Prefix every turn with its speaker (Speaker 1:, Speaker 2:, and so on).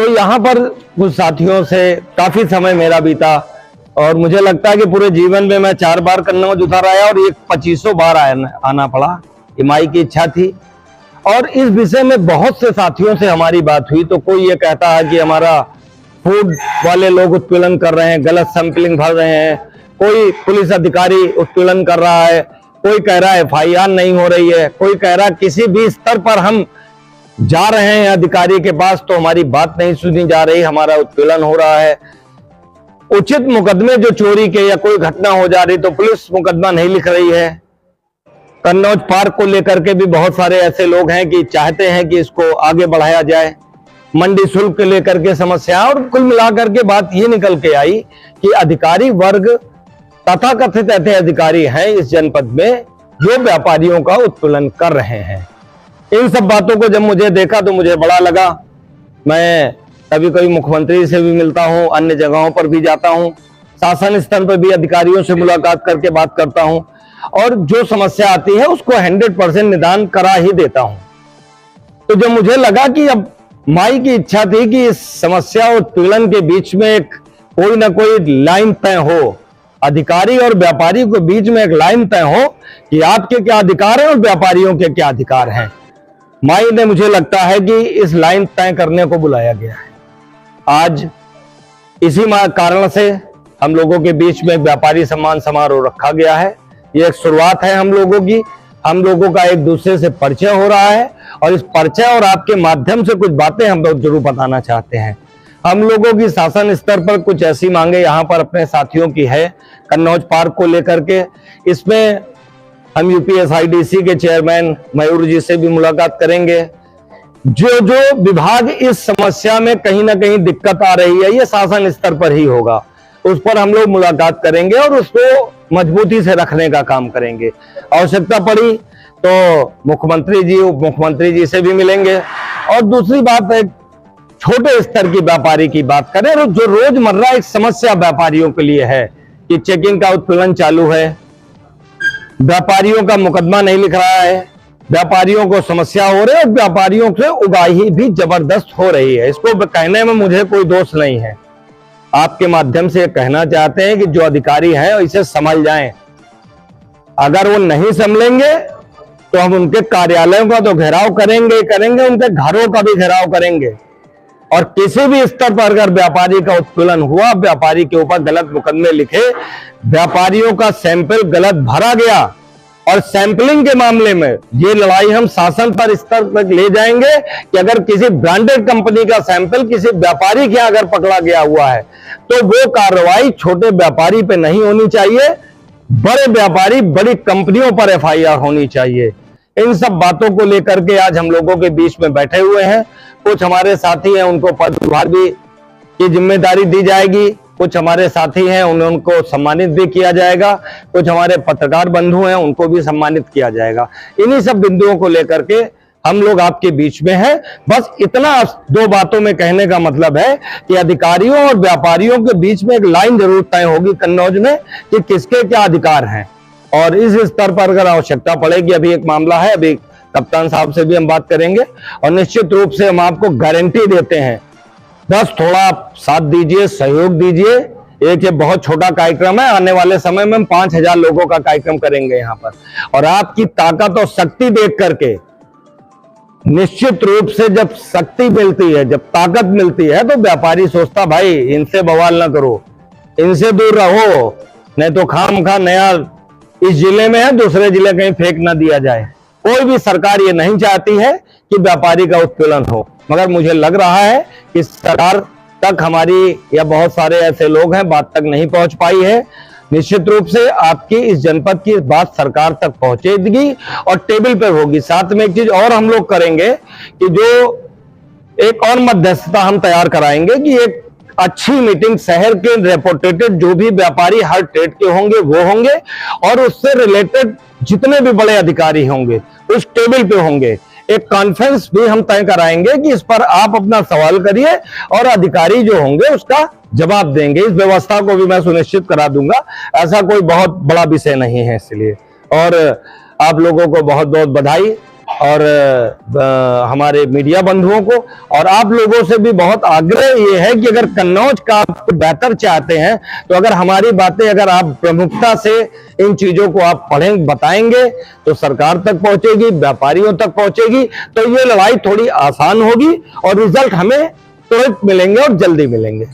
Speaker 1: तो यहाँ पर कुछ साथियों से काफी समय मेरा बीता और मुझे लगता है कि पूरे जीवन में मैं 4 बार कन्नौज उतर आया और ये 2500 बार आना पड़ा। ये माई की इच्छा थी। और इस विषय में बहुत से साथियों से हमारी बात हुई तो कोई ये कहता है कि हमारा फूड वाले लोग उत्पीड़न कर रहे हैं, गलत सैंपलिंग भर रहे हैं, कोई पुलिस अधिकारी उत्पीड़न कर रहा है, कोई कह रहा है FIR नहीं हो रही है, कोई कह रहा है किसी भी स्तर पर हम जा रहे हैं अधिकारी के पास तो हमारी बात नहीं सुनी जा रही, हमारा उत्पीड़न हो रहा है। उचित मुकदमे जो चोरी के या कोई घटना हो जा रही तो पुलिस मुकदमा नहीं लिख रही है। कन्नौज पार्क को लेकर के भी बहुत सारे ऐसे लोग हैं कि चाहते हैं कि इसको आगे बढ़ाया जाए। मंडी शुल्क को लेकर के समस्या और कुल मिलाकर के बात ये निकल के आई कि अधिकारी वर्ग तथाकथित ऐसे अधिकारी हैं इस जनपद में जो व्यापारियों का उत्पीड़न कर रहे हैं। इन सब बातों को जब मुझे देखा तो मुझे बड़ा लगा। मैं कभी कभी मुख्यमंत्री से भी मिलता हूं, अन्य जगहों पर भी जाता हूं, शासन स्तर पर भी अधिकारियों से मुलाकात करके बात करता हूं और जो समस्या आती है उसको 100% निदान करा ही देता हूं। तो जब मुझे लगा कि अब माई की इच्छा थी कि इस समस्या और उत्पीड़न के बीच में एक कोई ना कोई लाइन तय हो, अधिकारी और व्यापारी के बीच में एक लाइन तय हो कि आपके क्या अधिकार हैं और व्यापारियों के क्या अधिकार हैं। माई ने मुझे लगता है कि इस लाइन तय करने को बुलाया गया है। आज इसी कारण से हम लोगों के बीच में व्यापारी सम्मान समारोह रखा गया है। ये एक शुरुआत है हम लोगों की, हम लोगों का एक दूसरे से परिचय हो रहा है और इस परिचय और आपके माध्यम से कुछ बातें हम लोग जरूर बताना चाहते हैं। हम लोगों की शासन स्तर पर कुछ ऐसी मांगे यहाँ पर अपने साथियों की है कन्नौज पार्क को लेकर के। इसमें हम UPSIDC के चेयरमैन मयूर जी से भी मुलाकात करेंगे। जो जो विभाग इस समस्या में कहीं ना कहीं दिक्कत आ रही है ये शासन स्तर पर ही होगा, उस पर हम लोग मुलाकात करेंगे और उसको मजबूती से रखने का काम करेंगे। आवश्यकता पड़ी तो मुख्यमंत्री जी, उप मुख्यमंत्री जी से भी मिलेंगे। और दूसरी बात है, छोटे स्तर की व्यापारी की बात करें और जो रोजमर्रा एक समस्या व्यापारियों के लिए है कि चेकिंग का उत्पीड़न चालू है, व्यापारियों का मुकदमा नहीं लिख रहा है, व्यापारियों को समस्या हो रही है और व्यापारियों से उगाही भी जबरदस्त हो रही है। इसको कहने में मुझे कोई दोष नहीं है। आपके माध्यम से कहना चाहते हैं कि जो अधिकारी हैं इसे संभल जाएं। अगर वो नहीं संभलेंगे तो हम उनके कार्यालयों का तो घेराव करेंगे, उनके घरों का भी घेराव करेंगे। और किसी भी स्तर पर अगर व्यापारी का उत्पीड़न हुआ, व्यापारी के ऊपर गलत मुकदमे लिखे, व्यापारियों का सैंपल गलत भरा गया और सैंपलिंग के मामले में ये लड़ाई हम शासन पर स्तर तक ले जाएंगे कि अगर किसी ब्रांडेड कंपनी का सैंपल किसी व्यापारी के अगर पकड़ा गया हुआ है तो वो कार्रवाई छोटे व्यापारी पे नहीं होनी चाहिए, बड़े व्यापारी, बड़ी कंपनियों पर FIR होनी चाहिए। इन सब बातों को लेकर के आज हम लोगों के बीच में बैठे हुए हैं। कुछ हमारे साथी हैं उनको पदभार भी की जिम्मेदारी दी जाएगी, कुछ हमारे साथी हैं उनको सम्मानित भी किया जाएगा, कुछ हमारे पत्रकार बंधु हैं उनको भी सम्मानित किया जाएगा। इन्हीं सब बिंदुओं को लेकर के हम लोग आपके बीच में हैं। बस इतना 2 बातों में कहने का मतलब है कि अधिकारियों और व्यापारियों के बीच में एक लाइन जरूर तय होगी कन्नौज में कि किसके क्या अधिकार हैं। और इस स्तर पर अगर आवश्यकता पड़ेगी, अभी एक मामला है, अभी कप्तान साहब से भी हम बात करेंगे और निश्चित रूप से हम आपको गारंटी देते हैं, बस थोड़ा साथ दीजिए, सहयोग दीजिए। एक ये बहुत छोटा कार्यक्रम है, आने वाले समय में हम 5000 लोगों का कार्यक्रम करेंगे यहाँ पर और आपकी ताकत और शक्ति देख करके निश्चित रूप से जब शक्ति मिलती है, जब ताकत मिलती है तो व्यापारी सोचता भाई इनसे बवाल ना करो, इनसे दूर रहो, नहीं तो खामखा नया इस जिले में है दूसरे जिले कहीं फेंक ना दिया जाए। कोई भी सरकार ये नहीं चाहती है कि व्यापारी का उत्पीड़न हो, मगर मुझे लग रहा है कि सरकार तक हमारी या बहुत सारे ऐसे लोग हैं बात तक नहीं पहुंच पाई है। निश्चित रूप से आपकी इस जनपद की बात सरकार तक पहुंचेगी और टेबल पे होगी। साथ में एक चीज और हम लोग करेंगे कि जो एक और मध्यस्थता हम तैयार कराएंगे कि एक अच्छी मीटिंग शहर के रेपुटेटेड जो भी व्यापारी हर ट्रेड के होंगे वो होंगे और उससे रिलेटेड जितने भी बड़े अधिकारी होंगे उस टेबल पे होंगे। एक कॉन्फ्रेंस भी हम तय कराएंगे कि इस पर आप अपना सवाल करिए और अधिकारी जो होंगे उसका जवाब देंगे। इस व्यवस्था को भी मैं सुनिश्चित करा दूंगा, ऐसा कोई बहुत बड़ा विषय नहीं है इसलिए। और आप लोगों को बहुत बहुत बधाई। और हमारे मीडिया बंधुओं को और आप लोगों से भी बहुत आग्रह ये है कि अगर कन्नौज का आप बेहतर चाहते हैं तो अगर हमारी बातें अगर आप प्रमुखता से इन चीजों को आप पढ़ें बताएंगे तो सरकार तक पहुंचेगी, व्यापारियों तक पहुंचेगी, तो ये लड़ाई थोड़ी आसान होगी और रिजल्ट हमें तुरंत मिलेंगे और जल्दी मिलेंगे।